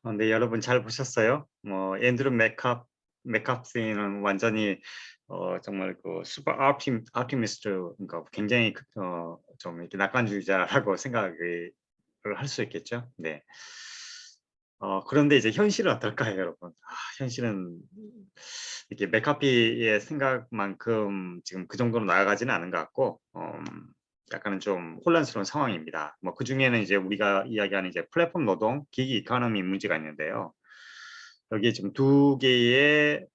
네, 여러분 잘 보셨어요? 앤드루 맥카시는 완전히 정말 그 슈퍼 아티미스트, 그러니까 굉장히 좀 이렇게 낙관주의자라고 생각을 할 수 있겠죠. 네. 그런데 이제 현실은 어떨까요, 여러분? 현실은 이렇게 맥카피의 생각만큼 지금 그 정도로 나아가지는 않은 것 같고, 약간은 좀 혼란스러운 상황입니다. 그중에는 이제 우리가 이야기하는 이제 플랫폼 노동, 기기 이코노미 문제가 있는데요. 여기에 지금 두 개의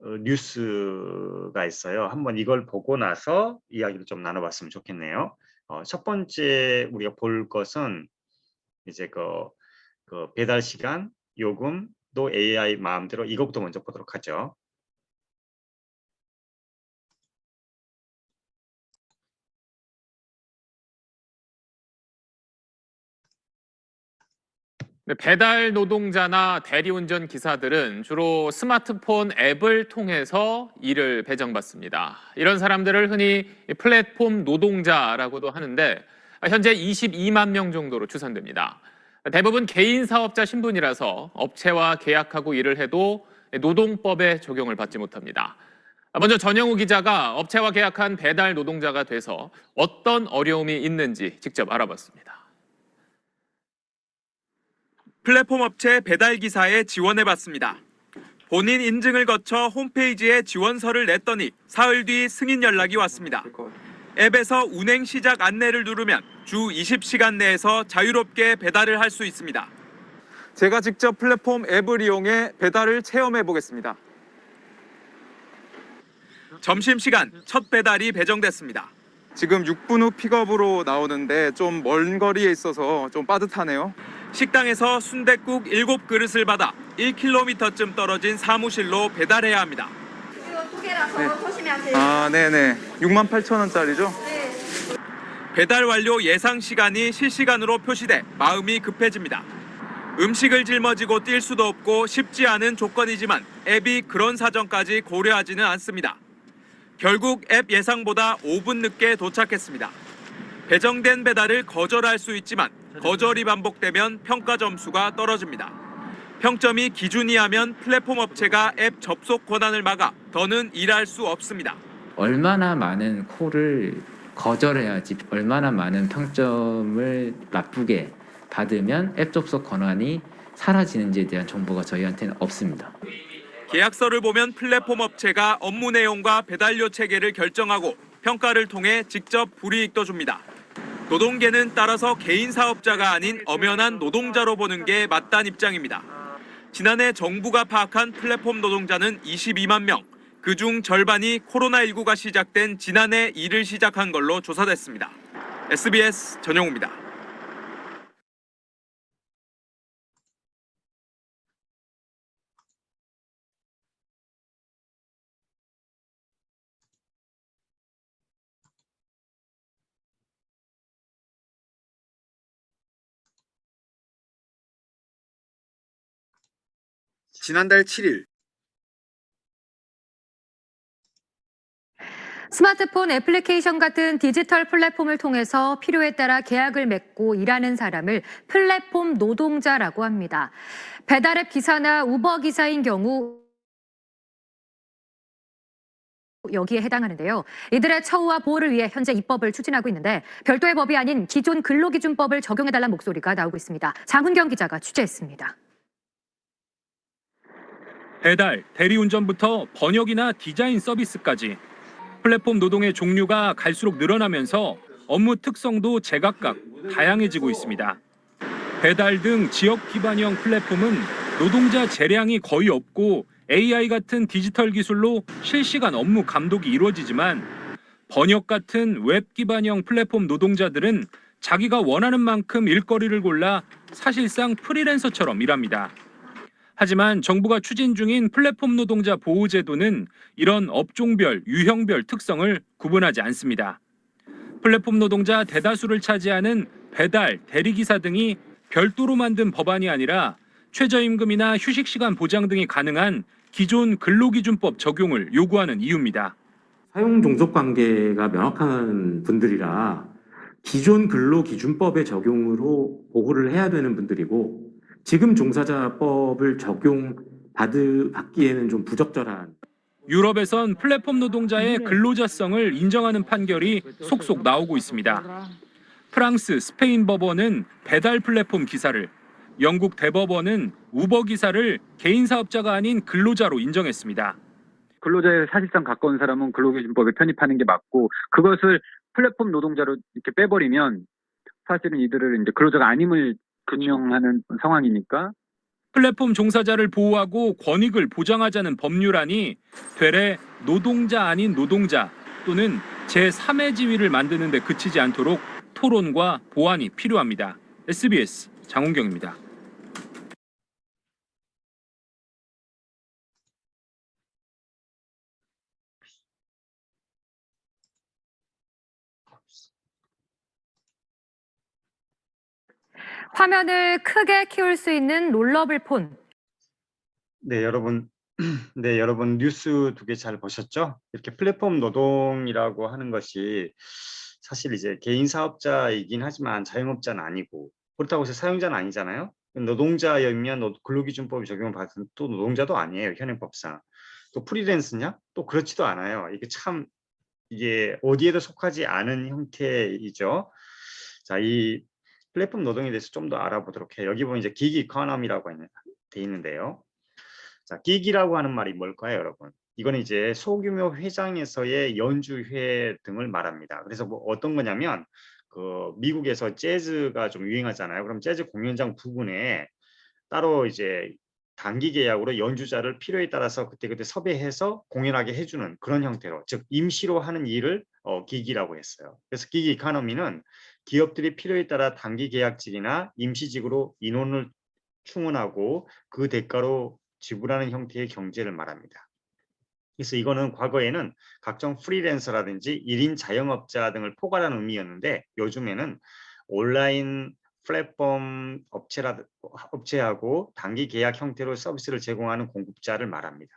뉴스가 있어요. 한번 이걸 보고 나서 이야기를 좀 나눠봤으면 좋겠네요. 첫 번째 우리가 볼 것은 이제 배달 시간, 요금도 AI 마음대로, 이것부터 먼저 보도록 하죠. 네, 배달 노동자나 대리운전 기사들은 주로 스마트폰 앱을 통해서 일을 배정받습니다. 이런 사람들을 흔히 플랫폼 노동자라고도 하는데 현재 22만 명 정도로 추산됩니다. 대부분 개인 사업자 신분이라서 업체와 계약하고 일을 해도 노동법에 적용을 받지 못합니다. 먼저 전영우 기자가 업체와 계약한 배달 노동자가 돼서 어떤 어려움이 있는지 직접 알아봤습니다. 플랫폼 업체 배달 기사에 지원해봤습니다. 본인 인증을 거쳐 홈페이지에 지원서를 냈더니 사흘 뒤 승인 연락이 왔습니다. 앱에서 운행 시작 안내를 누르면 주 20시간 내에서 자유롭게 배달을 할 수 있습니다. 제가 직접 플랫폼 앱을 이용해 배달을 체험해 보겠습니다. 점심시간 첫 배달이 배정됐습니다. 지금 6분 후 픽업으로 나오는데 좀 먼 거리에 있어서 좀 빠듯하네요. 식당에서 순댓국 7그릇을 받아 1km쯤 떨어진 사무실로 배달해야 합니다. 이거 2개라서 조심하세요. 네네. 68,000원짜리죠? 네. 배달 완료 예상 시간이 실시간으로 표시돼 마음이 급해집니다. 음식을 짊어지고 뛸 수도 없고 쉽지 않은 조건이지만 앱이 그런 사정까지 고려하지는 않습니다. 결국 앱 예상보다 5분 늦게 도착했습니다. 배정된 배달을 거절할 수 있지만 거절이 반복되면 평가 점수가 떨어집니다. 평점이 기준이하면 플랫폼 업체가 앱 접속 권한을 막아 더는 일할 수 없습니다. 얼마나 많은 콜을 거절해야지, 얼마나 많은 평점을 나쁘게 받으면 앱 접속 권한이 사라지는지에 대한 정보가 저희한테는 없습니다. 계약서를 보면 플랫폼 업체가 업무 내용과 배달료 체계를 결정하고 평가를 통해 직접 불이익도 줍니다. 노동계는 따라서 개인 사업자가 아닌 엄연한 노동자로 보는 게 맞다는 입장입니다. 지난해 정부가 파악한 플랫폼 노동자는 22만 명, 그중 절반이 코로나19가 시작된 지난해 일을 시작한 걸로 조사됐습니다. SBS 전용우입니다. 지난달 7일 스마트폰 애플리케이션 같은 디지털 플랫폼을 통해서 필요에 따라 계약을 맺고 일하는 사람을 플랫폼 노동자라고 합니다. 배달앱 기사나 우버 기사인 경우 여기에 해당하는데요. 이들의 처우와 보호를 위해 현재 입법을 추진하고 있는데 별도의 법이 아닌 기존 근로기준법을 적용해달라는 목소리가 나오고 있습니다. 장훈경 기자가 취재했습니다. 배달, 대리운전부터 번역이나 디자인 서비스까지 플랫폼 노동의 종류가 갈수록 늘어나면서 업무 특성도 제각각 다양해지고 있습니다. 배달 등 지역 기반형 플랫폼은 노동자 재량이 거의 없고 AI 같은 디지털 기술로 실시간 업무 감독이 이루어지지만 번역 같은 웹 기반형 플랫폼 노동자들은 자기가 원하는 만큼 일거리를 골라 사실상 프리랜서처럼 일합니다. 하지만 정부가 추진 중인 플랫폼 노동자 보호제도는 이런 업종별, 유형별 특성을 구분하지 않습니다. 플랫폼 노동자 대다수를 차지하는 배달, 대리기사 등이 별도로 만든 법안이 아니라 최저임금이나 휴식시간 보장 등이 가능한 기존 근로기준법 적용을 요구하는 이유입니다. 사용 종속 관계가 명확한 분들이라 기존 근로기준법의 적용으로 보호를 해야 되는 분들이고 지금 종사자법을 받기에는 좀 부적절한. 유럽에선 플랫폼 노동자의 근로자성을 인정하는 판결이 속속 나오고 있습니다. 프랑스, 스페인 법원은 배달 플랫폼 기사를, 영국 대법원은 우버 기사를 개인 사업자가 아닌 근로자로 인정했습니다. 근로자에 사실상 가까운 사람은 근로기준법에 편입하는 게 맞고, 그것을 플랫폼 노동자로 이렇게 빼버리면 사실은 이들을 이제 근로자가 아님을 증명하는 상황이니까. 플랫폼 종사자를 보호하고 권익을 보장하자는 법률안이 되레 노동자 아닌 노동자 또는 제3의 지위를 만드는 데 그치지 않도록 토론과 보완이 필요합니다. SBS 장훈경입니다. 화면을 크게 키울 수 있는 롤러블 폰. 네, 여러분. 네, 여러분 뉴스 두 개 잘 보셨죠? 이렇게 플랫폼 노동이라고 하는 것이 사실 이제 개인 사업자이긴 하지만 자영업자는 아니고, 그렇다고 해서 사용자는 아니잖아요. 노동자이면 근로기준법이 적용을 받은 또 노동자도 아니에요, 현행법상. 또 프리랜서냐? 또 그렇지도 않아요. 이게 어디에도 속하지 않은 형태이죠. 자, 이 플랫폼 노동에 대해서 좀 더 알아보도록 해요. 여기 보면 이제 기기 이코노미라고 돼 있는데요. 자, 기기라고 하는 말이 뭘까요, 여러분? 이거는 이제 소규모 회장에서의 연주회 등을 말합니다. 그래서 뭐 어떤 거냐면, 미국에서 재즈가 좀 유행하잖아요. 그럼 재즈 공연장 부근에 따로 이제 단기 계약으로 연주자를 필요에 따라서 그때그때 섭외해서 공연하게 해주는 그런 형태로, 즉 임시로 하는 일을 기기라고 했어요. 그래서 기기 이코노미는 기업들이 필요에 따라 단기 계약직이나 임시직으로 인원을 충원하고 그 대가로 지불하는 형태의 경제를 말합니다. 그래서 이거는 과거에는 각종 프리랜서라든지 1인 자영업자 등을 포괄하는 의미였는데, 요즘에는 온라인 플랫폼 업체하고 단기 계약 형태로 서비스를 제공하는 공급자를 말합니다.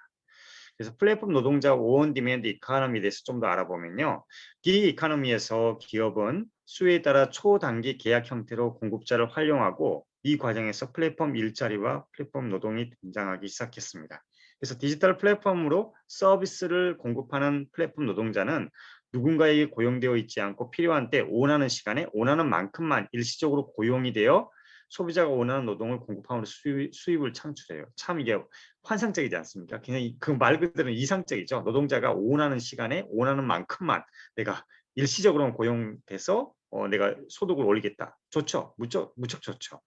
그래서 플랫폼 노동자 온 디맨드 이코노미에 대해서 좀 더 알아보면요. 기기 이코노미에서 기업은 수요에 따라 초단기 계약 형태로 공급자를 활용하고, 이 과정에서 플랫폼 일자리와 플랫폼 노동이 등장하기 시작했습니다. 그래서 디지털 플랫폼으로 서비스를 공급하는 플랫폼 노동자는 누군가에게 고용되어 있지 않고 필요한 때 원하는 시간에 원하는 만큼만 일시적으로 고용이 되어 소비자가 원하는 노동을 공급함으로 수입을 창출해요. 참 이게 환상적이지 않습니까? 그냥 그 말 그대로 이상적이죠. 노동자가 원하는 시간에 원하는 만큼만 내가 일시적으로 고용돼서 내가 소득을 올리겠다. 좋죠. 무척 좋죠.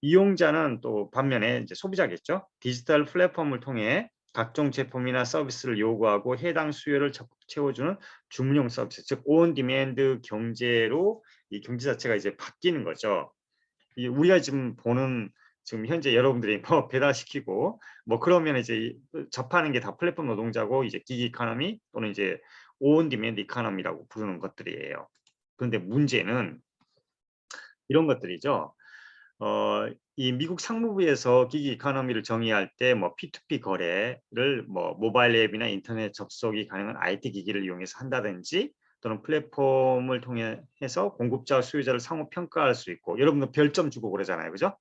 이용자는 또 반면에 이제 소비자겠죠. 디지털 플랫폼을 통해 각종 제품이나 서비스를 요구하고 해당 수요를 적극 채워주는 주문형 서비스, 즉 온 디맨드 경제로 이 경제 자체가 이제 바뀌는 거죠. 우리가 지금 보는, 지금 현재 여러분들이 뭐 배달시키고 뭐 그러면 이제 접하는 게 다 플랫폼 노동자고, 이제 기기 이코노미 또는 이제 온 디맨드 이코노미라고 부르는 것들이에요. 그런데 문제는 이런 것들이죠. 이 미국 상무부에서 기기 이코노미를 정의할 때 뭐 P2P 거래를 뭐 모바일 앱이나 인터넷 접속이 가능한 IT 기기를 이용해서 한다든지, 또는 플랫폼을 통해서 공급자와 수요자를 상호 평가할 수 있고, 여러분도 별점 주고 그러잖아요, 그죠?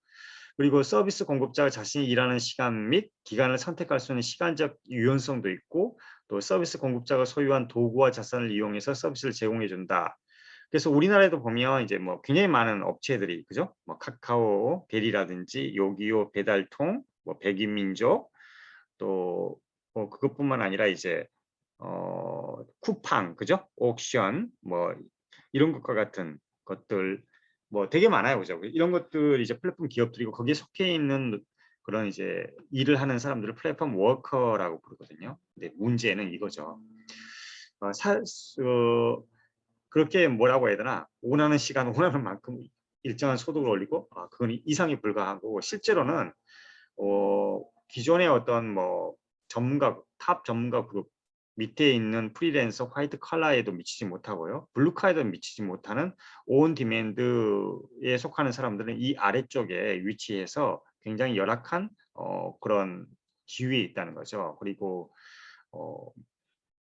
그리고 서비스 공급자가 자신이 일하는 시간 및 기간을 선택할 수 있는 시간적 유연성도 있고, 또 서비스 공급자가 소유한 도구와 자산을 이용해서 서비스를 제공해 준다. 그래서 우리나라에도 보면 이제 뭐 굉장히 많은 업체들이, 그죠? 뭐 카카오, 대리라든지 요기요, 배달통, 뭐 백인민족, 또 뭐 그것뿐만 아니라 이제 쿠팡, 그죠? 옥션, 뭐 이런 것과 같은 것들 뭐 되게 많아요, 그죠? 이런 것들 이제 플랫폼 기업들이고, 거기에 속해 있는 그런 이제 일을 하는 사람들을 플랫폼 워커라고 부르거든요. 근데 문제는 이거죠. 그렇게 뭐라고 해야 되나, 원하는 시간, 원하는 만큼 일정한 소득을 올리고, 그건 이상이 불가하고, 실제로는 기존의 어떤 뭐 탑 전문가 그룹 밑에 있는 프리랜서 화이트 컬러에도 미치지 못하고요, 블루 컬러에도 미치지 못하는 온 디맨드에 속하는 사람들은 이 아래쪽에 위치해서 굉장히 열악한 그런 지위에 있다는 거죠. 그리고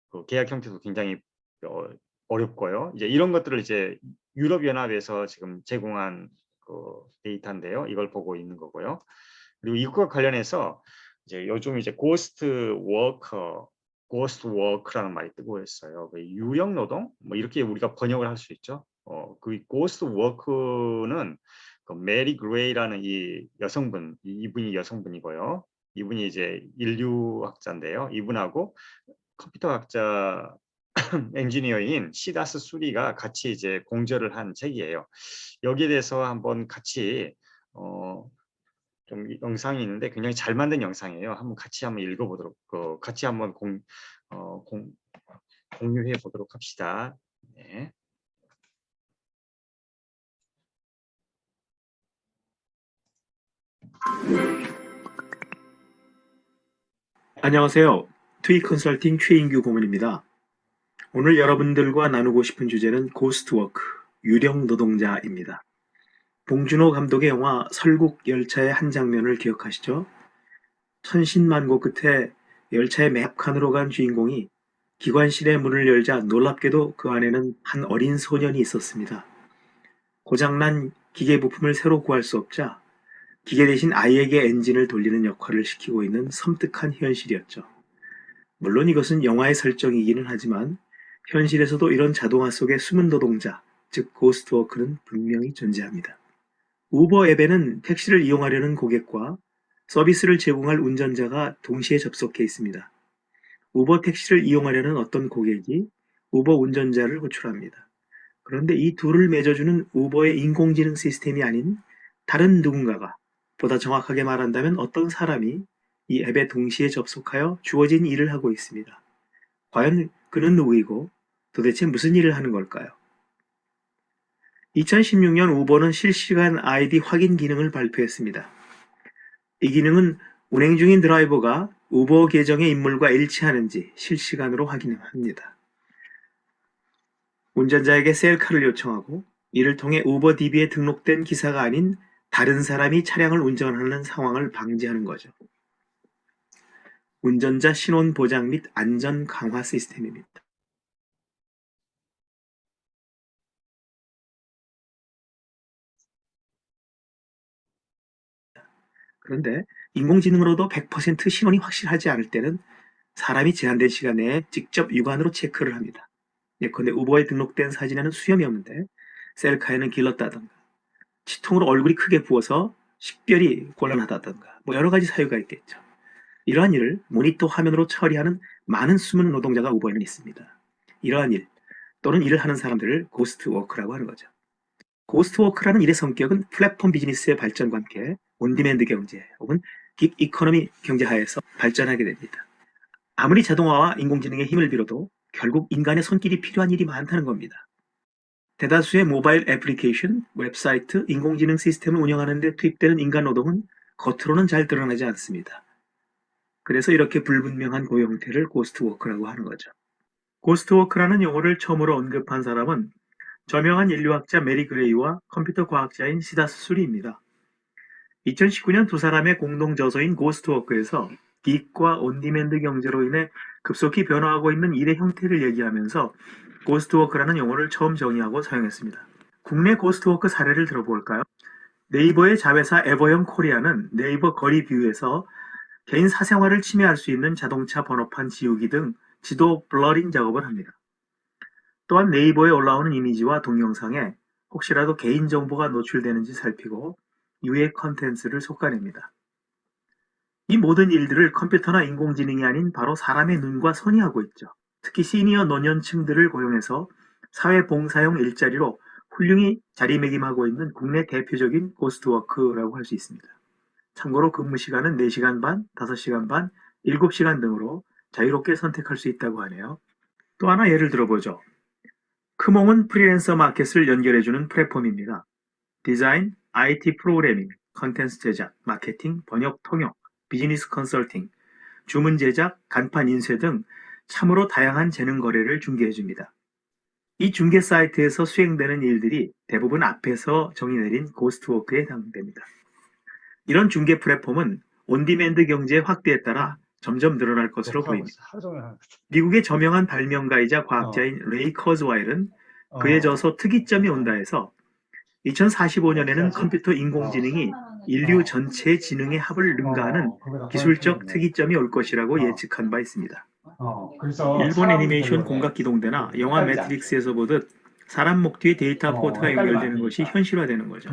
그 계약 형태도 굉장히 어렵고요. 이제 이런 것들을 이제 유럽연합에서 지금 제공한 그 데이터인데요. 이걸 보고 있는 거고요. 그리고 이것과 관련해서 이제 요즘 이제 고스트 워크라는 말이 뜨고 있어요. 그 유형 노동 뭐 이렇게 우리가 번역을 할 수 있죠. 그 고스트 워크는 그 메리 그레이라는 이 여성분, 이분이 여성분이고요. 이분이 이제 인류학자인데요. 이분하고 컴퓨터학자 엔지니어인 시다스 수리가 같이 이제 공저를 한 책이에요. 여기에 대해서 한번 같이 좀 영상이 있는데 굉장히 잘 만든 영상이에요. 한번 같이 한번 읽어보도록, 같이 한번 공유해 보도록 합시다. 네. 안녕하세요. 트위 컨설팅 최인규 고문입니다. 오늘 여러분들과 나누고 싶은 주제는 고스트워크, 유령 노동자입니다. 봉준호 감독의 영화 설국 열차의 한 장면을 기억하시죠? 천신만고 끝에 열차의 맨 칸으로 간 주인공이 기관실의 문을 열자 놀랍게도 그 안에는 한 어린 소년이 있었습니다. 고장난 기계 부품을 새로 구할 수 없자 기계 대신 아이에게 엔진을 돌리는 역할을 시키고 있는 섬뜩한 현실이었죠. 물론 이것은 영화의 설정이기는 하지만 현실에서도 이런 자동화 속의 숨은 노동자, 즉 고스트워크는 분명히 존재합니다. 우버 앱에는 택시를 이용하려는 고객과 서비스를 제공할 운전자가 동시에 접속해 있습니다. 우버 택시를 이용하려는 어떤 고객이 우버 운전자를 호출합니다. 그런데 이 둘을 맺어주는 우버의 인공지능 시스템이 아닌 다른 누군가가, 보다 정확하게 말한다면 어떤 사람이 이 앱에 동시에 접속하여 주어진 일을 하고 있습니다. 과연 그는 누구이고 도대체 무슨 일을 하는 걸까요? 2016년 우버는 실시간 아이디 확인 기능을 발표했습니다. 이 기능은 운행 중인 드라이버가 우버 계정의 인물과 일치하는지 실시간으로 확인합니다. 운전자에게 셀카를 요청하고 이를 통해 우버 DB에 등록된 기사가 아닌 다른 사람이 차량을 운전하는 상황을 방지하는 거죠. 운전자 신원 보장 및 안전 강화 시스템입니다. 그런데 인공지능으로도 100% 신원이 확실하지 않을 때는 사람이 제한된 시간 내에 직접 육안으로 체크를 합니다. 예컨대 우버에 등록된 사진에는 수염이 없는데 셀카에는 길렀다던가 치통으로 얼굴이 크게 부어서 식별이 곤란하다던가 뭐 여러 가지 사유가 있겠죠. 이러한 일을 모니터 화면으로 처리하는 많은 숨은 노동자가 우버에는 있습니다. 이러한 일 또는 일을 하는 사람들을 고스트워크라고 하는 거죠. 고스트워크라는 일의 성격은 플랫폼 비즈니스의 발전과 함께 온디맨드 경제 혹은 긱 이코노미 경제하에서 발전하게 됩니다. 아무리 자동화와 인공지능의 힘을 빌어도 결국 인간의 손길이 필요한 일이 많다는 겁니다. 대다수의 모바일 애플리케이션, 웹사이트, 인공지능 시스템을 운영하는 데 투입되는 인간 노동은 겉으로는 잘 드러나지 않습니다. 그래서 이렇게 불분명한 고용 형태를 고스트워크라고 하는 거죠. 고스트워크라는 용어를 처음으로 언급한 사람은 저명한 인류학자 메리 그레이와 컴퓨터 과학자인 시다스 수리입니다. 2019년 두 사람의 공동 저서인 고스트워크에서 긱과 온디맨드 경제로 인해 급속히 변화하고 있는 일의 형태를 얘기하면서 고스트워크라는 용어를 처음 정의하고 사용했습니다. 국내 고스트워크 사례를 들어볼까요? 네이버의 자회사 에버형 코리아는 네이버 거리 뷰에서 개인 사생활을 침해할 수 있는 자동차 번호판 지우기 등 지도 블러링 작업을 합니다. 또한 네이버에 올라오는 이미지와 동영상에 혹시라도 개인정보가 노출되는지 살피고 유해 컨텐츠를 솎아냅니다. 이 모든 일들을 컴퓨터나 인공지능이 아닌 바로 사람의 눈과 손이 하고 있죠. 특히 시니어 노년층들을 고용해서 사회봉사용 일자리로 훌륭히 자리매김하고 있는 국내 대표적인 고스트워크라고 할 수 있습니다. 참고로 근무 시간은 4시간 반, 5시간 반, 7시간 등으로 자유롭게 선택할 수 있다고 하네요. 또 하나 예를 들어보죠. 크몽은 프리랜서 마켓을 연결해주는 플랫폼입니다. 디자인, IT 프로그래밍, 컨텐츠 제작, 마케팅, 번역, 통역, 비즈니스 컨설팅, 주문 제작, 간판 인쇄 등 참으로 다양한 재능 거래를 중개해줍니다. 이 중개 사이트에서 수행되는 일들이 대부분 앞에서 정의 내린 고스트워크에 해당됩니다. 이런 중개 플랫폼은 온디맨드 경제의 확대에 따라 점점 늘어날 것으로 보입니다. 미국의 저명한 발명가이자 과학자인 레이 커즈와일은 그의 저서 특이점이 온다에서 2045년에는 컴퓨터 인공지능이 인류 전체의 지능의 합을 능가하는 기술적 특이점이 올 것이라고 예측한 바 있습니다. 일본 애니메이션 공각기동대나 영화 매트릭스에서 보듯 사람 목 뒤에 데이터 포트가 연결되는 것이 현실화되는 거죠.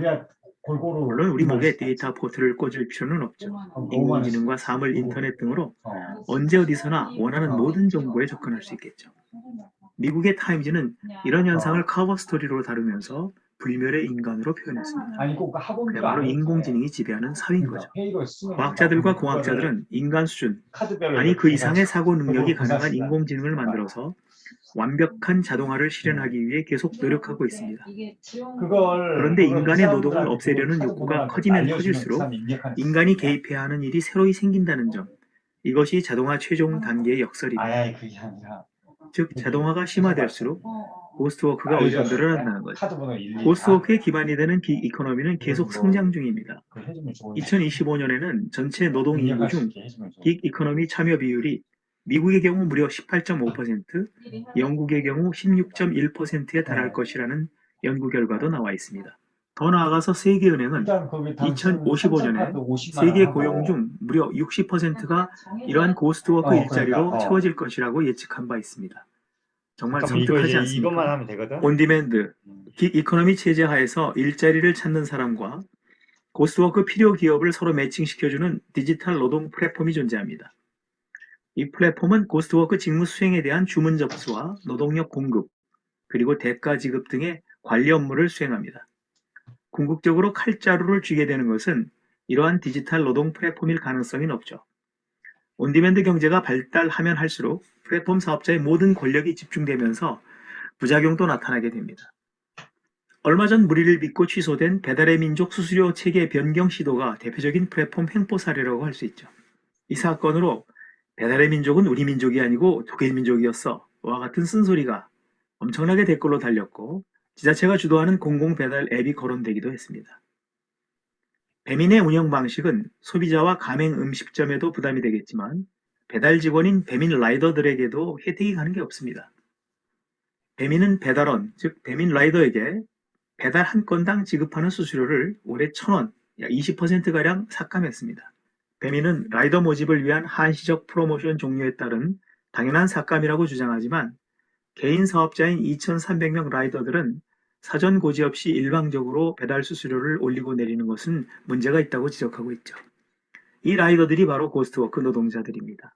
물론 우리 목에 데이터 포트를 꽂을 필요는 없죠. 인공지능과 사물, 인터넷 등으로 언제 어디서나 원하는 모든 정보에 접근할 수 있겠죠. 미국의 타임즈는 이런 현상을 커버 스토리로 다루면서 불멸의 인간으로 표현했습니다. 그야말로 인공지능이 지배하는 사회인 거죠. 과학자들과 공학자들은 인간 수준, 아니 그 이상의 사고 능력이 가능한 인공지능을 만들어서 완벽한 자동화를 실현하기 위해 계속 노력하고 있습니다. 그런데 인간의 노동을 없애려는 욕구가 커지면 커질수록 인간이 개입해야 하는 일이 새로이 생긴다는 점, 이것이 자동화 최종 단계의 역설입니다. 즉 자동화가 심화될수록 고스트워크가 오히려 늘어난다는 거죠. 고스트워크의 기반이 되는 긱 이코노미는 계속 성장 중입니다. 2025년에는 전체 노동 인구 중 긱 이코노미 참여 비율이 미국의 경우 무려 18.5%, 영국의 경우 16.1%에 달할 것이라는 연구 결과도 나와 있습니다. 더 나아가서 세계은행은 2055년에 세계 고용 중 무려 60%가 이러한 고스트워크 일자리로 채워질 것이라고 예측한 바 있습니다. 정말 섬뜩하지 않습니까? 이것만 하면 되거든. 온디맨드, 긱 이코노미 체제 하에서 일자리를 찾는 사람과 고스트워크 필요 기업을 서로 매칭시켜주는 디지털 노동 플랫폼이 존재합니다. 이 플랫폼은 고스트워크 직무 수행에 대한 주문 접수와 노동력 공급, 그리고 대가 지급 등의 관리 업무를 수행합니다. 궁극적으로 칼자루를 쥐게 되는 것은 이러한 디지털 노동 플랫폼일 가능성이 높죠. 온디맨드 경제가 발달하면 할수록 플랫폼 사업자의 모든 권력이 집중되면서 부작용도 나타나게 됩니다. 얼마 전 무리를 빚고 취소된 배달의 민족 수수료 체계 변경 시도가 대표적인 플랫폼 횡포 사례라고 할 수 있죠. 이 사건으로 배달의 민족은 우리 민족이 아니고 독일 민족이었어 와 같은 쓴소리가 엄청나게 댓글로 달렸고 지자체가 주도하는 공공 배달 앱이 거론되기도 했습니다. 배민의 운영 방식은 소비자와 가맹 음식점에도 부담이 되겠지만 배달 직원인 배민 라이더들에게도 혜택이 가는 게 없습니다. 배민은 배달원, 즉 배민 라이더에게 배달 한 건당 지급하는 수수료를 올해 1,000원, 약 20%가량 삭감했습니다. 배민은 라이더 모집을 위한 한시적 프로모션 종료에 따른 당연한 삭감이라고 주장하지만 개인 사업자인 2,300명 라이더들은 사전 고지 없이 일방적으로 배달 수수료를 올리고 내리는 것은 문제가 있다고 지적하고 있죠. 이 라이더들이 바로 고스트워크 노동자들입니다.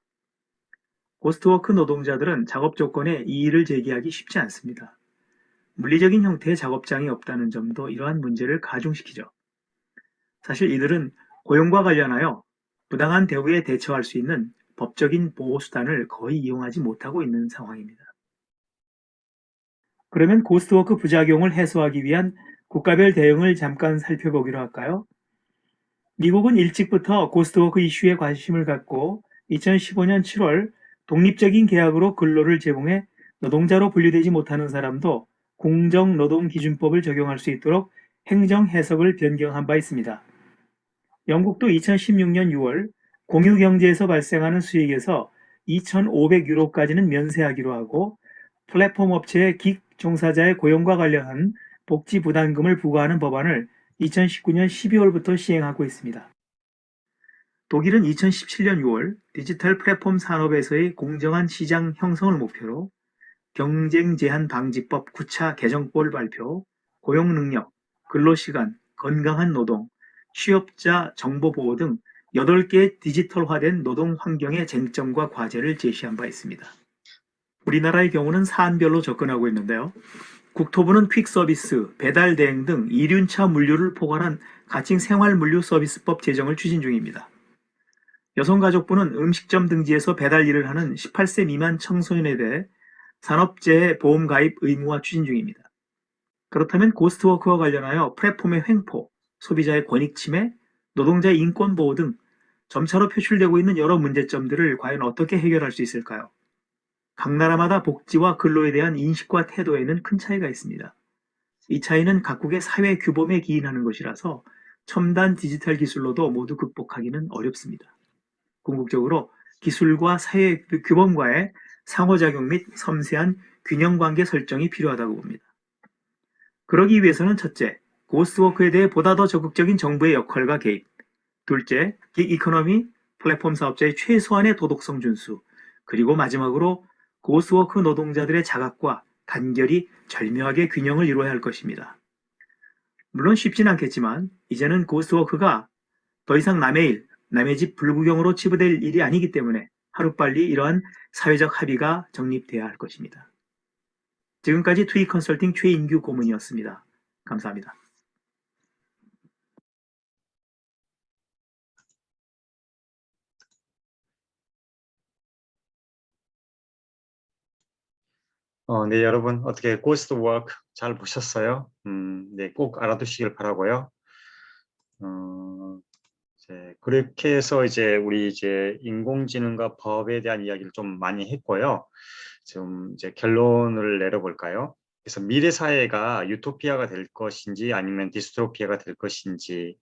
고스트워크 노동자들은 작업 조건에 이의를 제기하기 쉽지 않습니다. 물리적인 형태의 작업장이 없다는 점도 이러한 문제를 가중시키죠. 사실 이들은 고용과 관련하여 부당한 대우에 대처할 수 있는 법적인 보호수단을 거의 이용하지 못하고 있는 상황입니다. 그러면 고스트워크 부작용을 해소하기 위한 국가별 대응을 잠깐 살펴보기로 할까요? 미국은 일찍부터 고스트워크 이슈에 관심을 갖고 2015년 7월 독립적인 계약으로 근로를 제공해 노동자로 분류되지 못하는 사람도 공정노동기준법을 적용할 수 있도록 행정 해석을 변경한 바 있습니다. 영국도 2016년 6월 공유경제에서 발생하는 수익에서 2,500유로까지는 면세하기로 하고 플랫폼 업체의 긱 종사자의 고용과 관련한 복지 부담금을 부과하는 법안을 2019년 12월부터 시행하고 있습니다. 독일은 2017년 6월 디지털 플랫폼 산업에서의 공정한 시장 형성을 목표로 경쟁 제한 방지법 9차 개정법을 발표, 고용 능력, 근로시간, 건강한 노동, 취업자 정보보호 등 8개의 디지털화된 노동 환경의 쟁점과 과제를 제시한 바 있습니다. 우리나라의 경우는 사안별로 접근하고 있는데요. 국토부는 퀵서비스, 배달 대행 등 이륜차 물류를 포괄한 가칭 생활물류서비스법 제정을 추진 중입니다. 여성가족부는 음식점 등지에서 배달 일을 하는 18세 미만 청소년에 대해 산업재해 보험 가입 의무화 추진 중입니다. 그렇다면 고스트워크와 관련하여 플랫폼의 횡포, 소비자의 권익 침해, 노동자의 인권 보호 등 점차로 표출되고 있는 여러 문제점들을 과연 어떻게 해결할 수 있을까요? 각 나라마다 복지와 근로에 대한 인식과 태도에는 큰 차이가 있습니다. 이 차이는 각국의 사회 규범에 기인하는 것이라서 첨단 디지털 기술로도 모두 극복하기는 어렵습니다. 궁극적으로 기술과 사회 규범과의 상호작용 및 섬세한 균형관계 설정이 필요하다고 봅니다. 그러기 위해서는 첫째, 고스트워크에 대해 보다 더 적극적인 정부의 역할과 개입. 둘째, 긱 이코노미 플랫폼 사업자의 최소한의 도덕성 준수. 그리고 마지막으로 고스트워크 노동자들의 자각과 단결이 절묘하게 균형을 이루어야 할 것입니다. 물론 쉽진 않겠지만 이제는 고스트워크가 더 이상 남의 일, 남의 집 불구경으로 치부될 일이 아니기 때문에 하루빨리 이러한 사회적 합의가 정립돼야 할 것입니다. 지금까지 투이 컨설팅 최인규 고문이었습니다. 감사합니다. 네, 여러분 어떻게 고스트 워크 잘 보셨어요? 네, 꼭 알아두시길 바라고요. 그렇게 해서 이제 우리 이제 인공지능과 법에 대한 이야기를 좀 많이 했고요. 지금 이제 결론을 내려볼까요? 그래서 미래 사회가 유토피아가 될 것인지 아니면 디스토피아가 될 것인지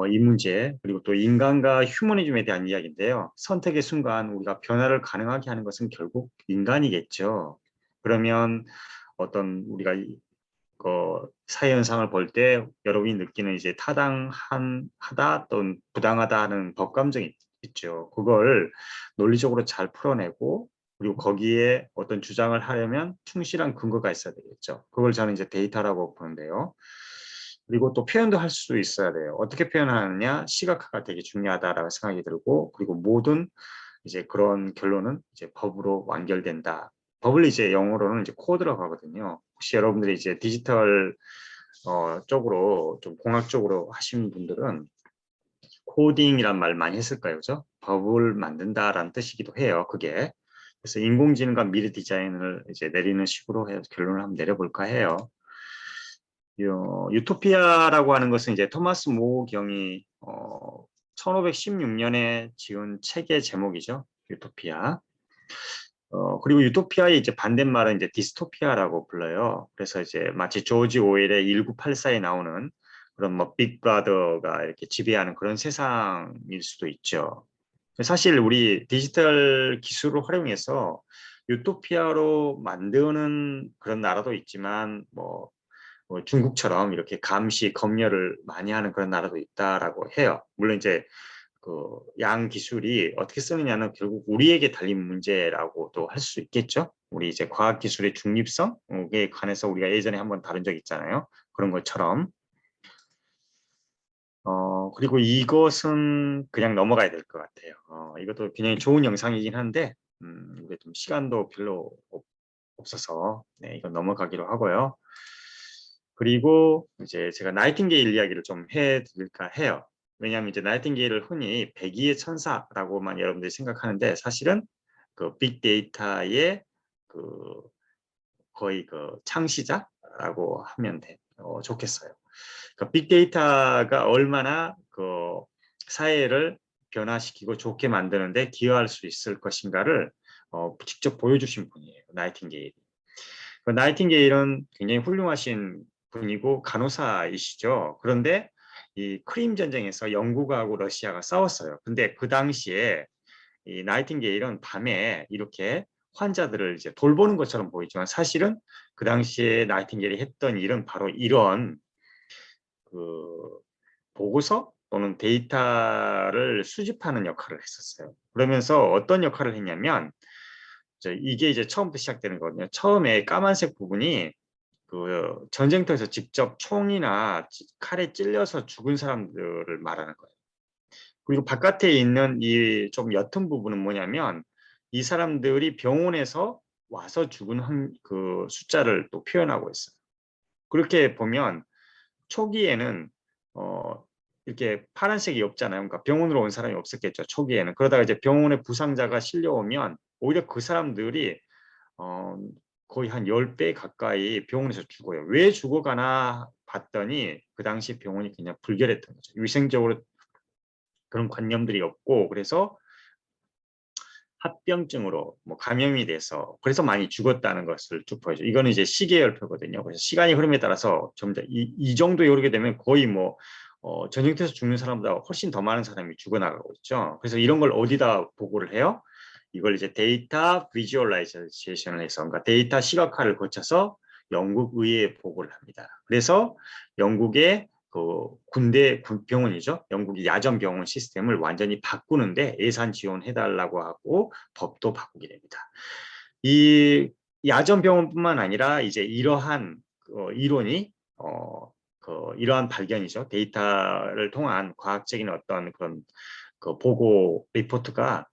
이 문제, 그리고 또 인간과 휴머니즘에 대한 이야기인데요. 선택의 순간 우리가 변화를 가능하게 하는 것은 결국 인간이겠죠. 그러면 어떤 우리가 사회 현상을 볼 때 여러분이 느끼는 이제 타당하다 또는 부당하다 하는 법 감정이 있죠. 그걸 논리적으로 잘 풀어내고 그리고 거기에 어떤 주장을 하려면 충실한 근거가 있어야 되겠죠. 그걸 저는 이제 데이터라고 보는데요. 그리고 또 표현도 할 수 있어야 돼요. 어떻게 표현하느냐, 시각화가 되게 중요하다라고 생각이 들고, 그리고 모든 이제 그런 결론은 이제 법으로 완결된다. 법을 이제 영어로는 이제 코드라고 하거든요. 혹시 여러분들이 이제 디지털 쪽으로 좀 공학적으로 하시는 분들은 코딩이란 말 많이 했을까요, 그죠? 법을 만든다라는 뜻이기도 해요. 그게. 그래서 인공지능과 미래 디자인을 이제 내리는 식으로 해서 결론을 한번 내려볼까 해요. 유토피아라고 하는 것은 이제 토마스 모 경이 1516년에 지은 책의 제목이죠. 유토피아. 그리고 유토피아의 이제 반대말은 이제 디스토피아라고 불러요. 그래서 이제 마치 조지 오웰의 1984에 나오는 그런 뭐 빅브라더가 이렇게 지배하는 그런 세상일 수도 있죠. 사실 우리 디지털 기술을 활용해서 유토피아로 만드는 그런 나라도 있지만 뭐 중국처럼 이렇게 감시, 검열을 많이 하는 그런 나라도 있다라고 해요. 물론 이제 그 양 기술이 어떻게 쓰느냐는 결국 우리에게 달린 문제라고도 할 수 있겠죠. 우리 이제 과학 기술의 중립성에 관해서 우리가 예전에 한번 다룬 적 있잖아요. 그런 것처럼. 그리고 이것은 그냥 넘어가야 될 것 같아요. 이것도 굉장히 좋은 영상이긴 한데 우리 좀 시간도 별로 없어서 네, 이건 넘어가기로 하고요. 그리고 이제 제가 나이팅게일 이야기를 좀 해드릴까 해요. 왜냐하면 이제 나이팅게일을 흔히 백의의 천사라고만 여러분들이 생각하는데 사실은 그 빅데이터의 그 거의 그 창시자라고 하면 좋겠어요. 그 빅데이터가 얼마나 그 사회를 변화시키고 좋게 만드는데 기여할 수 있을 것인가를 직접 보여주신 분이에요. 나이팅게일이. 그 나이팅게일은 굉장히 훌륭하신 분이고 간호사이시죠. 그런데 이 크림 전쟁에서 영국하고 러시아가 싸웠어요. 근데 그 당시에 이 나이팅게일은 밤에 이렇게 환자들을 이제 돌보는 것처럼 보이지만 사실은 그 당시에 나이팅게일이 했던 일은 바로 이런 그 보고서 또는 데이터를 수집하는 역할을 했었어요. 그러면서 어떤 역할을 했냐면 이게 이제 처음부터 시작되는 거거든요. 처음에 까만색 부분이 그 전쟁터에서 직접 총이나 칼에 찔려서 죽은 사람들을 말하는 거예요. 그리고 바깥에 있는 이 좀 옅은 부분은 뭐냐면 이 사람들이 병원에서 와서 죽은 그 숫자를 또 표현하고 있어요. 그렇게 보면 초기에는 이렇게 파란색이 없잖아요. 그러니까 병원으로 온 사람이 없었겠죠. 초기에는. 그러다가 이제 병원에 부상자가 실려오면 오히려 그 사람들이 거의 한 10배 가까이 병원에서 죽어요. 왜 죽어가나 봤더니 그 당시 병원이 그냥 불결했던 거죠. 위생적으로 그런 관념들이 없고 그래서 합병증으로 뭐 감염이 돼서 그래서 많이 죽었다는 것을 쭉 보여줘. 이거는 이제 시계열표거든요. 그래서 시간이 흐름에 따라서 점점 이 정도에 오르게 되면 거의 뭐 전쟁터에서 죽는 사람보다 훨씬 더 많은 사람이 죽어나가고 있죠. 그래서 이런 걸 어디다 보고를 해요? 이걸 이제 데이터 비주얼라이제이션을 해서 그러니까 데이터 시각화를 거쳐서 영국 의회에 보고를 합니다. 그래서 영국의 그 병원이죠. 영국의 야전병원 시스템을 완전히 바꾸는데 예산 지원해달라고 하고 법도 바꾸게 됩니다. 이 야전병원뿐만 아니라 이제 이러한 이론이 이러한 발견이죠. 데이터를 통한 과학적인 어떤 그런 그 보고 리포트가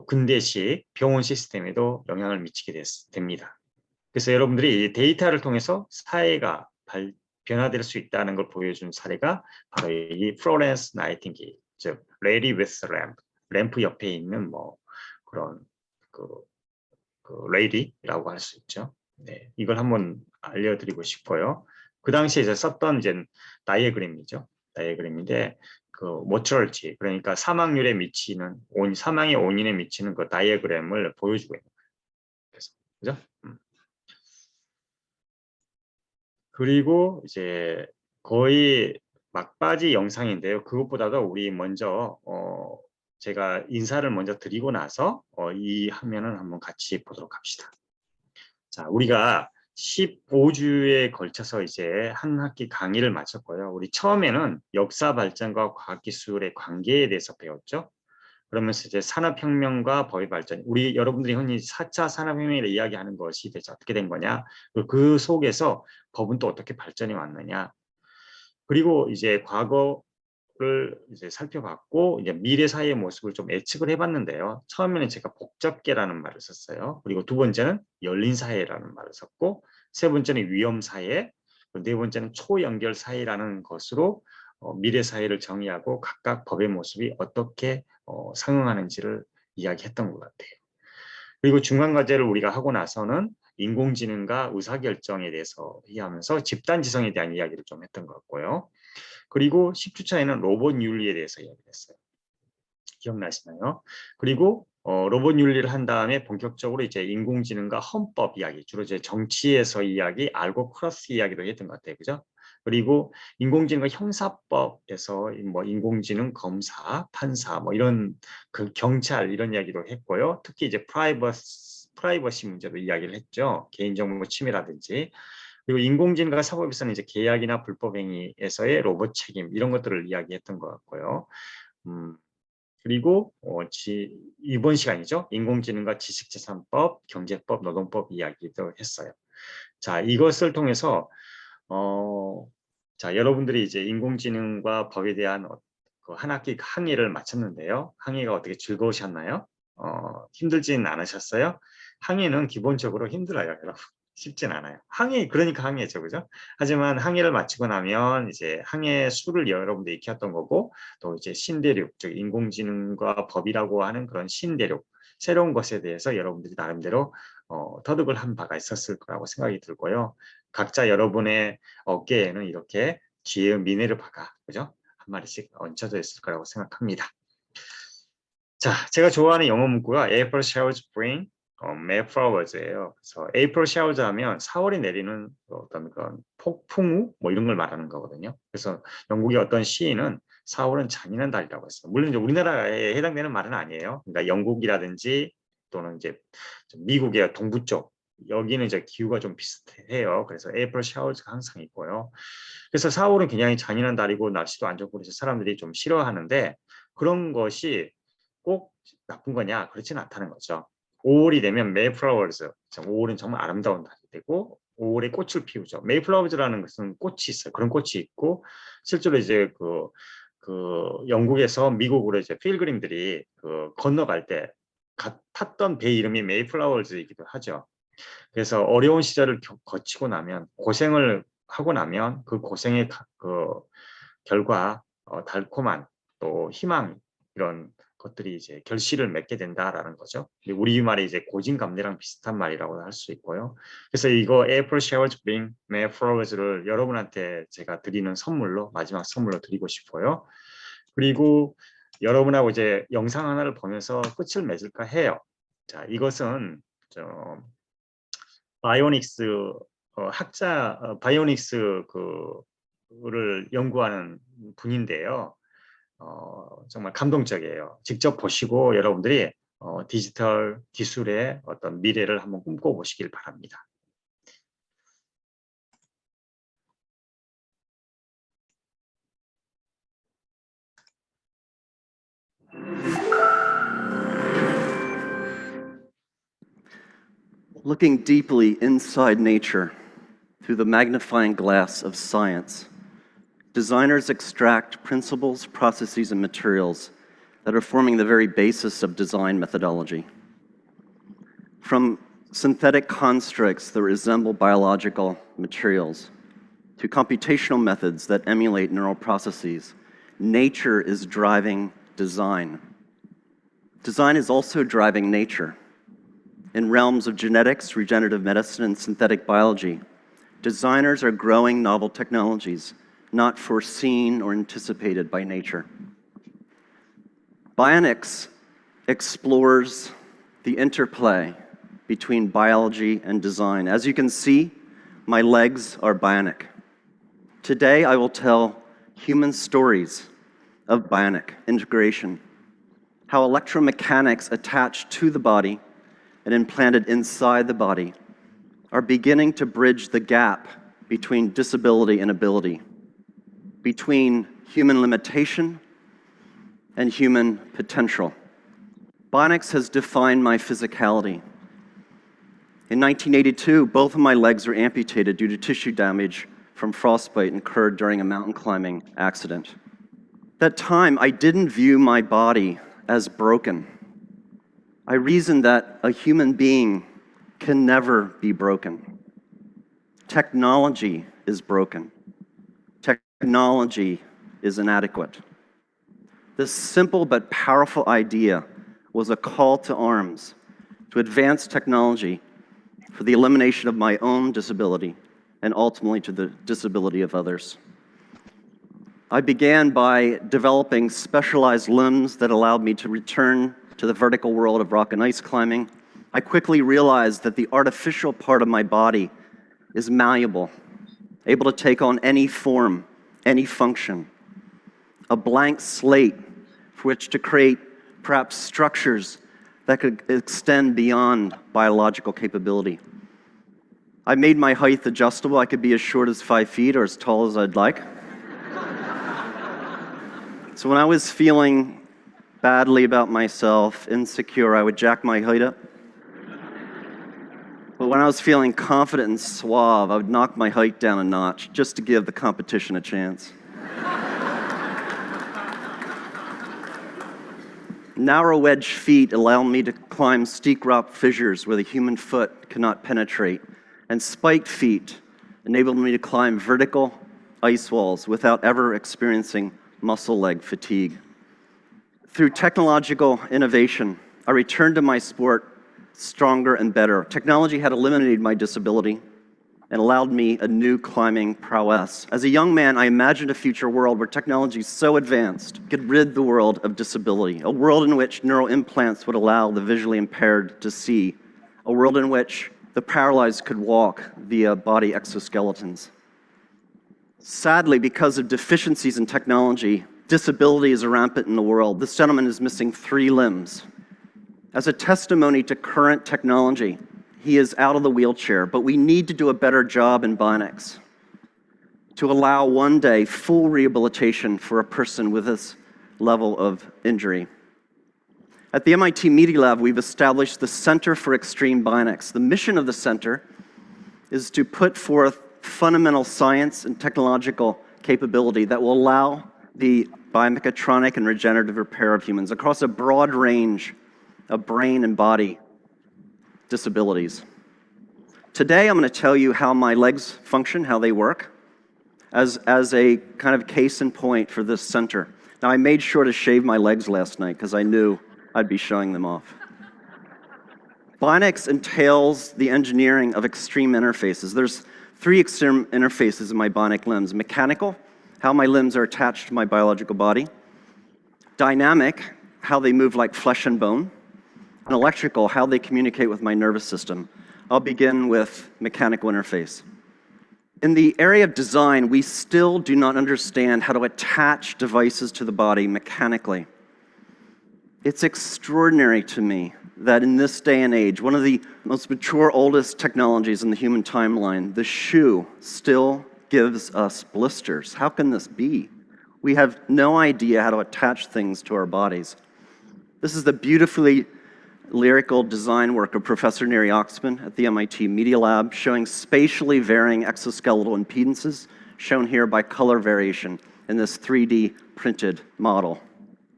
근대식 병원 시스템에도 영향을 미치게 됩니다. 그래서 여러분들이 이 데이터를 통해서 사회가 변화될 수 있다는 걸 보여준 사례가 바로 이 플로렌스 나이팅게일, 즉 레디 위스 램프 옆에 있는 뭐 그런 레디라고 할 수 있죠. 네, 이걸 한번 알려드리고 싶어요. 그 당시에 이제 썼던 이제 다이어그램이죠. 다이어그램인데 모처럴티, 그러니까 사망률에 미치는 사망의 원인에 미치는 그 다이어그램을 보여주고 있는 거예요. 그래서 그죠? 그리고 이제 거의 막바지 영상인데요. 그것보다도 우리 먼저 제가 인사를 먼저 드리고 나서 이 화면을 한번 같이 보도록 합시다. 자, 우리가 15주에 걸쳐서 이제 한 학기 강의를 마쳤고요. 우리 처음에는 역사 발전과 과학기술의 관계에 대해서 배웠죠. 그러면서 이제 산업혁명과 법의 발전, 우리 여러분들이 흔히 4차 산업혁명을 이야기하는 것이 대체 어떻게 된 거냐, 그 속에서 법은 또 어떻게 발전이 왔느냐, 그리고 이제 과거를 이제 살펴봤고 이제 미래 사회의 모습을 좀 예측을 해봤는데요. 처음에는 제가 복잡계라는 말을 썼어요. 그리고 두 번째는 열린 사회라는 말을 썼고, 세 번째는 위험 사회, 네 번째는 초연결 사회라는 것으로 미래 사회를 정의하고 각각 법의 모습이 어떻게 상응하는지를 이야기했던 것 같아요. 그리고 중간 과제를 우리가 하고 나서는 인공지능과 의사결정에 대해서 이해하면서 집단지성에 대한 이야기를 좀 했던 것 같고요. 그리고 10주차에는 로봇 윤리에 대해서 이야기를 했어요. 기억나시나요? 그리고 로봇 윤리를 한 다음에 본격적으로 이제 인공지능과 헌법 이야기, 주로 이제 정치에서 이야기, 알고 크로스 이야기도 했던 것 같아요. 그죠? 그리고 인공지능과 형사법에서 뭐 인공지능 검사, 판사, 뭐 이런 경찰 이런 이야기도 했고요. 특히 이제 프라이버시 문제도 이야기를 했죠. 개인정보 침해라든지. 그리고 인공지능과 사법에서는 이제 계약이나 불법 행위에서의 로봇 책임 이런 것들을 이야기했던 것 같고요. 그리고 이번 시간이죠. 인공지능과 지식재산법, 경제법, 노동법 이야기도 했어요. 자, 이것을 통해서 자, 여러분들이 이제 인공지능과 법에 대한 한 학기 항의를 마쳤는데요. 항의가 어떻게 즐거우셨나요? 힘들진 않으셨어요? 항의는 기본적으로 힘들어요, 여러분. 쉽진 않아요. 그러니까 항의죠, 그죠? 하지만 항의를 마치고 나면 이제 항의 수를 여러분들이 익혔던 거고, 또 이제 신대륙, 즉 인공지능과 법이라고 하는 그런 신대륙, 새로운 것에 대해서 여러분들이 나름대로 터득을 한 바가 있었을 거라고 생각이 들고요. 각자 여러분의 어깨에는 이렇게 지혜의 미네르바가, 그죠? 한 마리씩 얹혀져 있을 거라고 생각합니다. 자, 제가 좋아하는 영어 문구가 April showers bring May flowers예요. 그래서 April showers 하면 4월에 내리는 어떤 그런 폭풍우 뭐 이런 걸 말하는 거거든요. 그래서 영국의 어떤 시인은 4월은 잔인한 달이라고 했어요. 물론 이제 우리나라에 해당되는 말은 아니에요. 그러니까 영국이라든지 또는 이제 미국의 동부 쪽 여기는 이제 기후가 좀 비슷해요. 그래서 April showers가 항상 있고요. 그래서 4월은 굉장히 잔인한 달이고 날씨도 안 좋고 그래서 사람들이 좀 싫어하는데 그런 것이 꼭 나쁜 거냐? 그렇지는 않다는 거죠. 5월이 되면 Mayflowers, 5월은 정말 아름다운 달이 되고 5월에 꽃을 피우죠. Mayflowers라는 것은 꽃이 있어요. 그런 꽃이 있고 실제로 이제 영국에서 미국으로 이제 필그림들이 건너갈 때 탔던 배 이름이 Mayflowers이기도 하죠. 그래서 어려운 시절을 거치고 나면 고생을 하고 나면 그 고생의 결과 달콤한 또 희망 이런 것들이 이제 결실을 맺게 된다라는 거죠. 우리말이 이제 고진감래랑 비슷한 말이라고 할 수 있고요. 그래서 이거 April showers bring May flowers를 여러분한테 제가 드리는 선물로 마지막 선물로 드리고 싶어요. 그리고 여러분하고 이제 영상 하나를 보면서 끝을 맺을까 해요. 자, 이것은 바이오닉스 바이오닉스 를 연구하는 분인데요. 정말 감동적이에요. 직접 보시고 여러분들이 디지털 기술의 어떤 미래를 한번 꿈꿔보시길 바랍니다. Looking deeply inside nature through the magnifying glass of science, designers extract principles, processes, and materials that are forming the very basis of design methodology. From synthetic constructs that resemble biological materials to computational methods that emulate neural processes, nature is driving design. Design is also driving nature. In realms of genetics, regenerative medicine, and synthetic biology, designers are growing novel technologies not foreseen or anticipated by nature. Bionics explores the interplay between biology and design. As you can see, my legs are bionic. Today, I will tell human stories of bionic integration, how electromechanics attached to the body and implanted inside the body are beginning to bridge the gap between disability and ability, between human limitation and human potential. Bionics has defined my physicality. In 1982, both of my legs were amputated due to tissue damage from frostbite incurred during a mountain climbing accident. At that time, I didn't view my body as broken. I reasoned that a human being can never be broken. Technology is broken. Technology is inadequate. This simple but powerful idea was a call to arms to advance technology for the elimination of my own disability and ultimately to the disability of others. I began by developing specialized limbs that allowed me to return to the vertical world of rock and ice climbing. I quickly realized that the artificial part of my body is malleable, able to take on any form, any function, a blank slate for which to create perhaps structures that could extend beyond biological capability. I made my height adjustable. I could be as short as 5 feet or as tall as I'd like. So when I was feeling badly about myself, insecure, I would jack my height up. But when I was feeling confident and suave, I would knock my height down a notch just to give the competition a chance. Narrow wedge feet allow me to climb steep rock fissures where the human foot cannot penetrate, and spiked feet enabled me to climb vertical ice walls without ever experiencing muscle leg fatigue. Through technological innovation, I returned to my sport stronger and better. Technology had eliminated my disability and allowed me a new climbing prowess. As a young man, I imagined a future world where technology so advanced could rid the world of disability, a world in which neural implants would allow the visually impaired to see, a world in which the paralyzed could walk via body exoskeletons. Sadly, because of deficiencies in technology, disability is rampant in the world. This gentleman is missing 3 limbs. As a testimony to current technology, he is out of the wheelchair, but we need to do a better job in bionics to allow one day full rehabilitation for a person with this level of injury. At the MIT Media Lab, we've established the Center for Extreme Bionics. The mission of the center is to put forth fundamental science and technological capability that will allow the biomechatronic and regenerative repair of humans across a broad range of brain and body disabilities. Today, I'm going to tell you how my legs function, how they work, as a kind of case in point for this center. Now, I made sure to shave my legs last night because I knew I'd be showing them off. Bionics entails the engineering of extreme interfaces. There's 3 extreme interfaces in my bionic limbs: mechanical, how my limbs are attached to my biological body; dynamic, how they move like flesh and bone; and electrical, how they communicate with my nervous system. I'll begin with mechanical interface. In the area of design, we still do not understand how to attach devices to the body mechanically. It's extraordinary to me that in this day and age, one of the most mature, oldest technologies in the human timeline, the shoe, still gives us blisters. How can this be? We have no idea how to attach things to our bodies. This is the beautifully lyrical design work of Professor Neri Oxman at the MIT Media Lab, showing spatially varying exoskeletal impedances, shown here by color variation in this 3D printed model.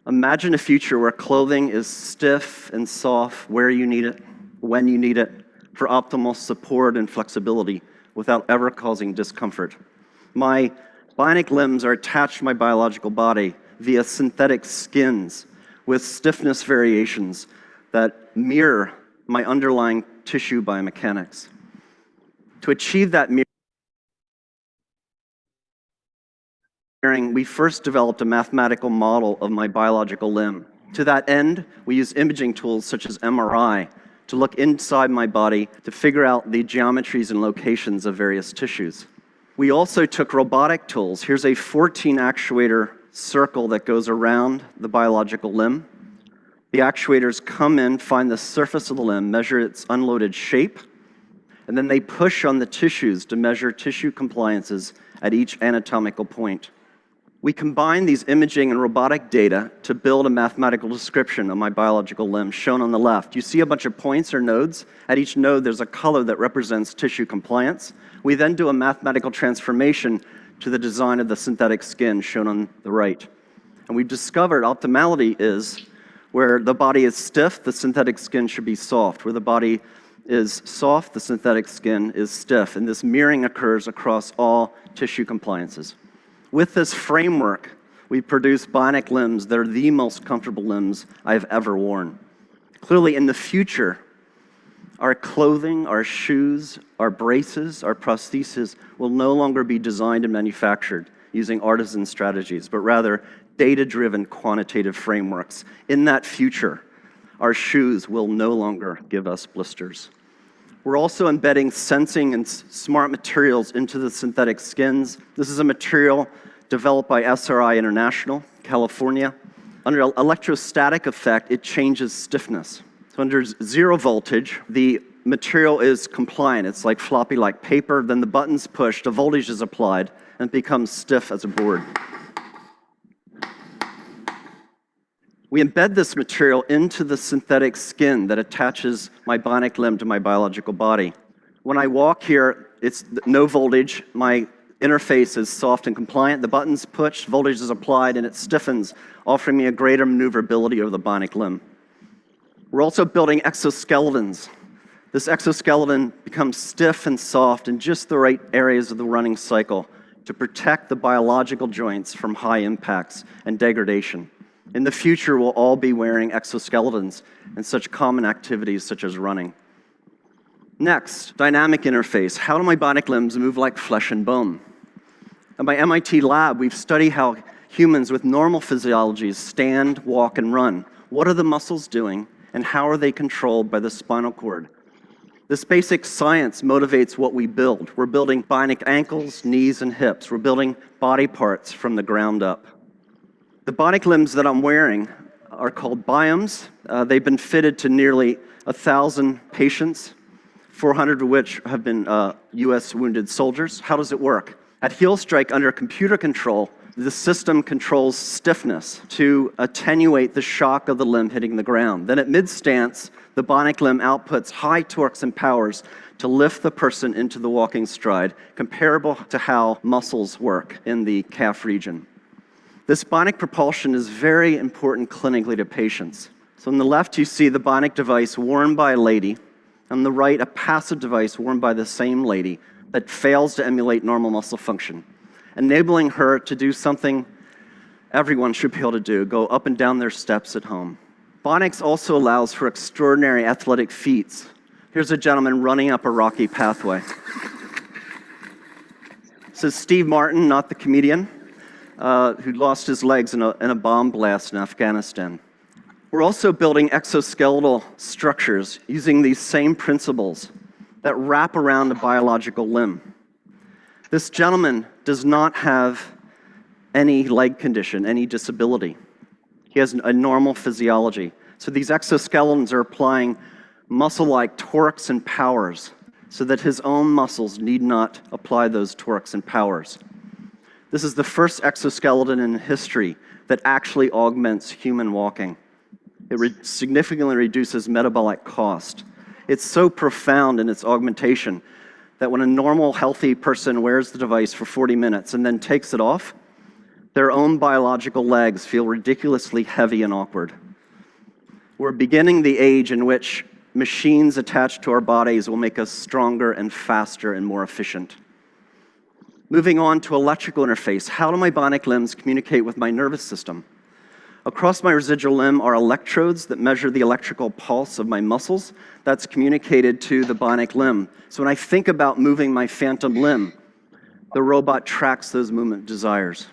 Imagine a future where clothing is stiff and soft where you need it, when you need it, for optimal support and flexibility without ever causing discomfort. My bionic limbs are attached to my biological body via synthetic skins with stiffness variations that mirror my underlying tissue biomechanics. To achieve that mirroring, we first developed a mathematical model of my biological limb. To that end, we use imaging tools such as MRI to look inside my body to figure out the geometries and locations of various tissues. We also took robotic tools. Here's a 14 actuator circle that goes around the biological limb. The actuators come in, find the surface of the limb, measure its unloaded shape, and then they push on the tissues to measure tissue compliances at each anatomical point. We combine these imaging and robotic data to build a mathematical description of my biological limb, shown on the left. You see a bunch of points or nodes. At each node, there's a color that represents tissue compliance. We then do a mathematical transformation to the design of the synthetic skin, shown on the right. And we've discovered optimality is where the body is stiff, the synthetic skin should be soft. Where the body is soft, the synthetic skin is stiff. And this mirroring occurs across all tissue compliances. With this framework, we produce bionic limbs that are the most comfortable limbs I've ever worn. Clearly, in the future, our clothing, our shoes, our braces, our prostheses will no longer be designed and manufactured using artisan strategies, but rather data-driven quantitative frameworks. In that future, our shoes will no longer give us blisters. We're also embedding sensing and smart materials into the synthetic skins. This is a material developed by SRI International, California. Under electrostatic effect, it changes stiffness. So under zero voltage, the material is compliant. It's like floppy like paper. Then the button's pushed, the voltage is applied, and it becomes stiff as a board. We embed this material into the synthetic skin that attaches my bionic limb to my biological body. When I walk here, it's no voltage. My interface is soft and compliant. The button's pushed, voltage is applied, and it stiffens, offering me a greater maneuverability over the bionic limb. We're also building exoskeletons. This exoskeleton becomes stiff and soft in just the right areas of the running cycle to protect the biological joints from high impacts and degradation. In the future, we'll all be wearing exoskeletons in such common activities such as running. Next, dynamic interface. How do my bionic limbs move like flesh and bone? At my MIT lab, we've studied how humans with normal physiologies stand, walk, and run. What are the muscles doing, and how are they controlled by the spinal cord? This basic science motivates what we build. We're building bionic ankles, knees, and hips. We're building body parts from the ground up. The bionic limbs that I'm wearing are called biomes. They've been fitted to nearly 1,000 patients, 400 of which have been US wounded soldiers. How does it work? At heel strike under computer control, the system controls stiffness to attenuate the shock of the limb hitting the ground. Then at mid-stance, the bionic limb outputs high torques and powers to lift the person into the walking stride, comparable to how muscles work in the calf region. This bionic propulsion is very important clinically to patients. So on the left, you see the bionic device worn by a lady. On the right, a passive device worn by the same lady that fails to emulate normal muscle function, enabling her to do something everyone should be able to do, go up and down their steps at home. Bionics also allows for extraordinary athletic feats. Here's a gentleman running up a rocky pathway. This is Steve Martin, not the comedian, who lost his legs in a bomb blast in Afghanistan. We're also building exoskeletal structures using these same principles that wrap around a biological limb. This gentleman does not have any leg condition, any disability. He has a normal physiology. So these exoskeletons are applying muscle-like torques and powers so that his own muscles need not apply those torques and powers. This is the first exoskeleton in history that actually augments human walking. It significantly reduces metabolic cost. It's so profound in its augmentation that when a normal, healthy person wears the device for 40 minutes and then takes it off, their own biological legs feel ridiculously heavy and awkward. We're beginning the age in which machines attached to our bodies will make us stronger and faster and more efficient. Moving on to electrical interface. How do my bionic limbs communicate with my nervous system? Across my residual limb are electrodes that measure the electrical pulse of my muscles. That's communicated to the bionic limb. So when I think about moving my phantom limb, the robot tracks those movement desires.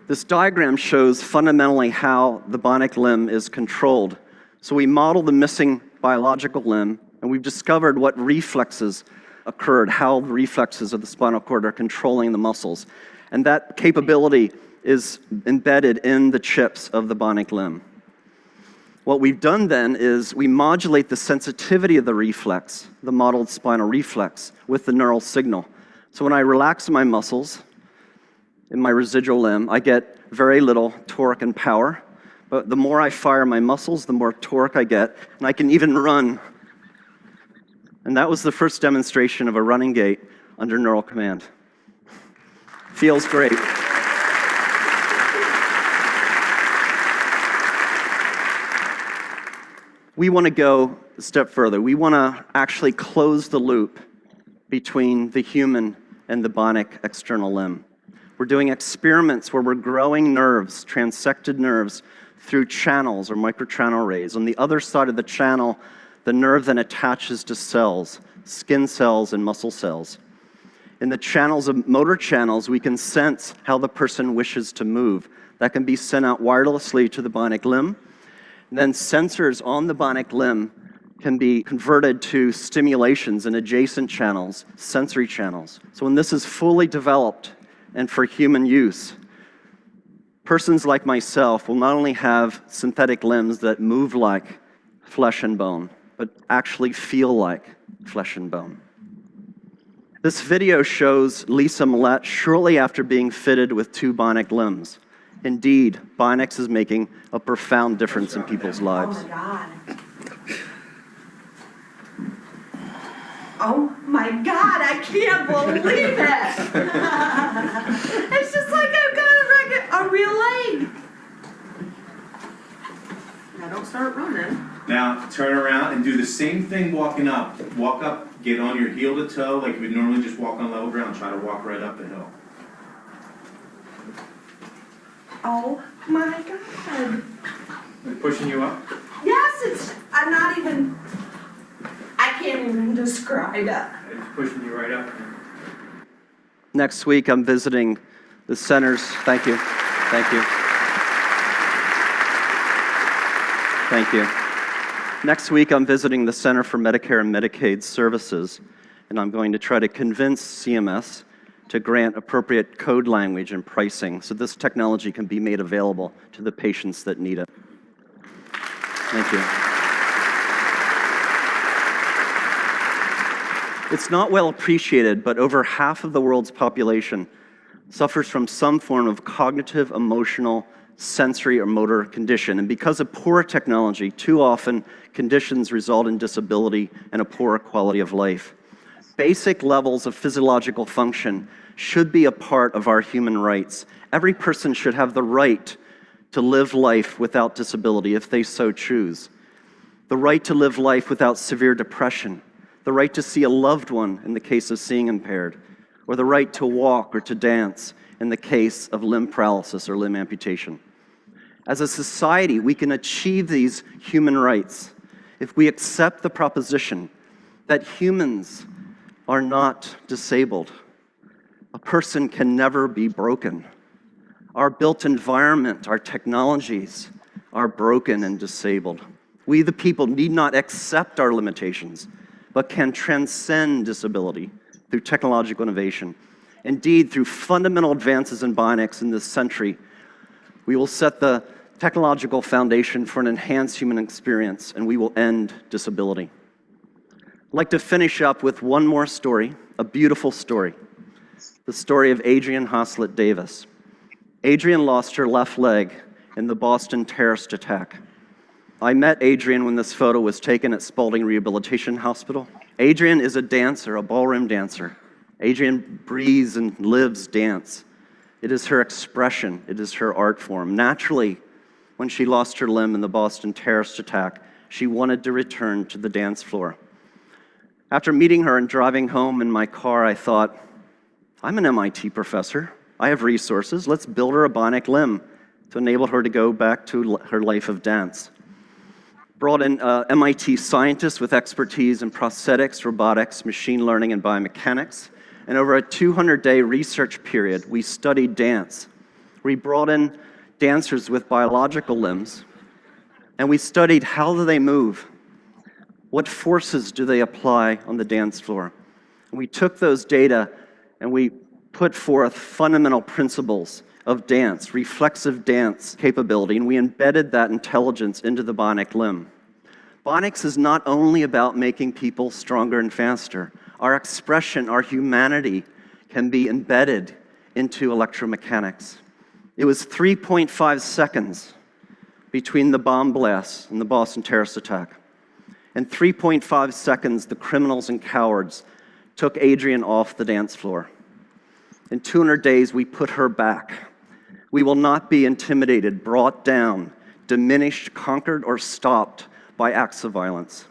This diagram shows fundamentally how the bionic limb is controlled. So we model the missing biological limb, and we've discovered what reflexes occurred, how the reflexes of the spinal cord are controlling the muscles. And that capability is embedded in the chips of the bionic limb. What we've done then is we modulate the sensitivity of the reflex, the modeled spinal reflex, with the neural signal. So when I relax my muscles in my residual limb, I get very little torque and power. But the more I fire my muscles, the more torque I get, and I can even run. And that was the first demonstration of a running gait under neural command. Feels great. We want to go a step further. We want to actually close the loop between the human and the bionic external limb. We're doing experiments where we're growing nerves, transected nerves, through channels or microchannel arrays. On the other side of the channel, the nerve then attaches to cells, skin cells and muscle cells. In the channels of motor channels, we can sense how the person wishes to move. That can be sent out wirelessly to the bionic limb. Then sensors on the bionic limb can be converted to stimulations in adjacent channels, sensory channels. So when this is fully developed and for human use, persons like myself will not only have synthetic limbs that move like flesh and bone, but actually feel like flesh and bone. This video shows Lisa Millette shortly after being fitted with 2 bionic limbs. Indeed, Bionics is making a profound difference in people's lives. Oh my God. Oh my God, I can't believe it. It's just like I've got a real leg. Now don't start running. Now turn around and do the same thing walking up. Walk up, get on your heel to toe like you would normally just walk on level ground. Try to walk right up the hill. Oh my God. They're pushing you up? Yes, I'm not even, I can't even describe it. It's pushing you right up. Next week, I'm visiting the centers. Thank you. Thank you. Thank you. Next week, I'm visiting the Center for Medicare and Medicaid Services, and I'm going to try to convince CMS to grant appropriate code language and pricing so this technology can be made available to the patients that need it. Thank you. It's not well appreciated, but over half of the world's population suffers from some form of cognitive, emotional, sensory, or motor condition. And because of poor technology, too often conditions result in disability and a poorer quality of life. Basic levels of physiological function should be a part of our human rights. Every person should have the right to live life without disability if they so choose. The right to live life without severe depression. The right to see a loved one in the case of seeing impaired. Or the right to walk or to dance in the case of limb paralysis or limb amputation. As a society, we can achieve these human rights if we accept the proposition that humans are not disabled. A person can never be broken. Our built environment, our technologies are broken and disabled. We, the people, need not accept our limitations, but can transcend disability through technological innovation. Indeed, through fundamental advances in bionics in this century, we will set the technological foundation for an enhanced human experience, and we will end disability. I'd like to finish up with one more story, a beautiful story. The story of Adrienne Haslett Davis. Adrienne lost her left leg in the Boston terrorist attack. I met Adrian when this photo was taken at Spalding Rehabilitation Hospital. Adrian is a dancer, a ballroom dancer. Adrian breathes and lives dance. It is her expression, it is her art form. Naturally, when she lost her limb in the Boston terrorist attack, she wanted to return to the dance floor. After meeting her and driving home in my car, I thought, I'm an MIT professor. I have resources. Let's build her a bionic limb to enable her to go back to her life of dance. Brought in MIT scientists with expertise in prosthetics, robotics, machine learning, and biomechanics. And over a 200-day research period, we studied dance. We brought in dancers with biological limbs, and we studied how do they move? What forces do they apply on the dance floor? And we took those data and we put forth fundamental principles of dance, reflexive dance capability, and we embedded that intelligence into the bionic limb. Bionics is not only about making people stronger and faster. Our expression, our humanity can be embedded into electromechanics. It was 3.5 seconds between the bomb blasts and the Boston terrorist attack. And 3.5 seconds, the criminals and cowards took Adrian off the dance floor. In 200 days, we put her back. We will not be intimidated, brought down, diminished, conquered, or stopped by acts of violence.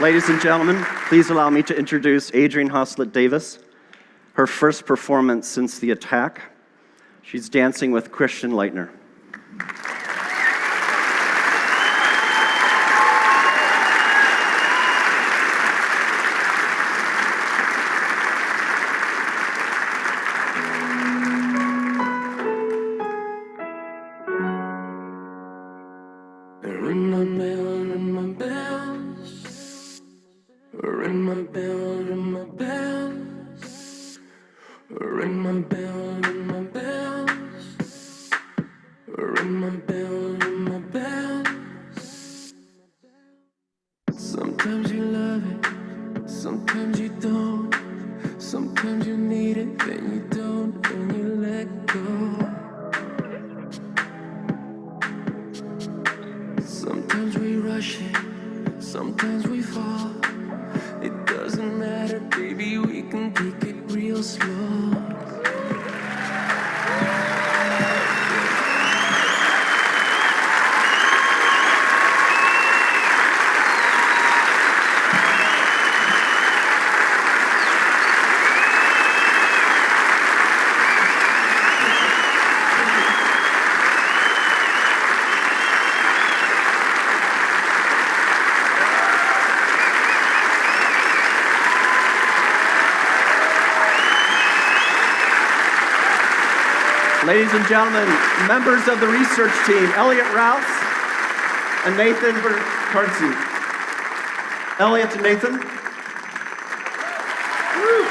Ladies and gentlemen, please allow me to introduce Adrienne Hoslett Davis, her first performance since the attack. She's dancing with Christian Leitner. Sometimes you love it, sometimes you don't. Sometimes you need it, then you don't, and you let go. Sometimes we rush it, sometimes we fall. It doesn't matter, baby, we can take it real slow. Ladies and gentlemen, members of the research team, Elliot Rouse and Nathan Bertarzi. Elliot and Nathan. Woo.